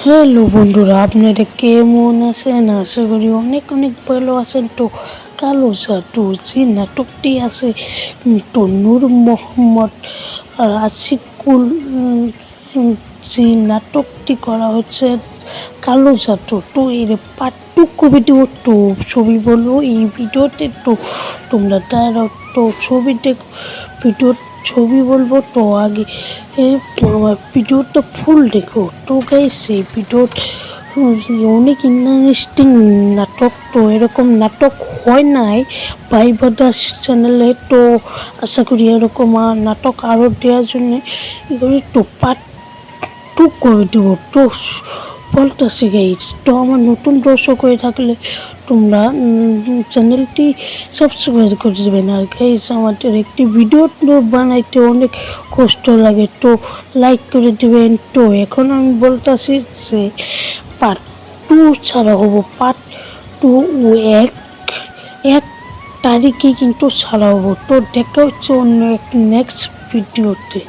Hello বন্ধুরা, আপনারা কেমন আছেন? আশা করি অনেক অনেক ভালো আছেন। তো কালো জাদু যে নাটকটি আছে, তো নূর মোহাম্মদ আর আশিকুল যে নাটকটি করা হচ্ছে কালো জাদু, তো এর পার্ট 2 কবিটি তো ছবি বলবো এই ভিডিওতে। তো তোমরা তারা তো ছবি দেখো, ভিডিও ছবি বলবো। তো আগে আমার ভিডিওটা ফুল দেখো। তো গাইস এই ভিডিও অনেক ইন্টারেস্টিং নাটক। তো এরকম নাটক হয় নাই ভাই বাদাস চ্যানেলে। তো আশা করি এরকম নাটক আরও দেওয়ার জন্য একটু পার্ট 2 করে দেবো। তো বলতেছি গাইস, তো আমার নতুন দর্শক হয়ে থাকলে তোমরা চ্যানেলটি সাবস্ক্রাইব করে দেবেন। আর গাইস আমাদের একটি ভিডিও বানাইতে অনেক কষ্ট লাগে, তো লাইক করে দেবেন। তো এখন আমি বলতেছি যে পার্ট 2 ছাড়া হবো, পার্ট 2 এক তারিখে কিন্তু ছাড়া হবো। তো দেখা হচ্ছে অন্য এক নেক্সট ভিডিওতে।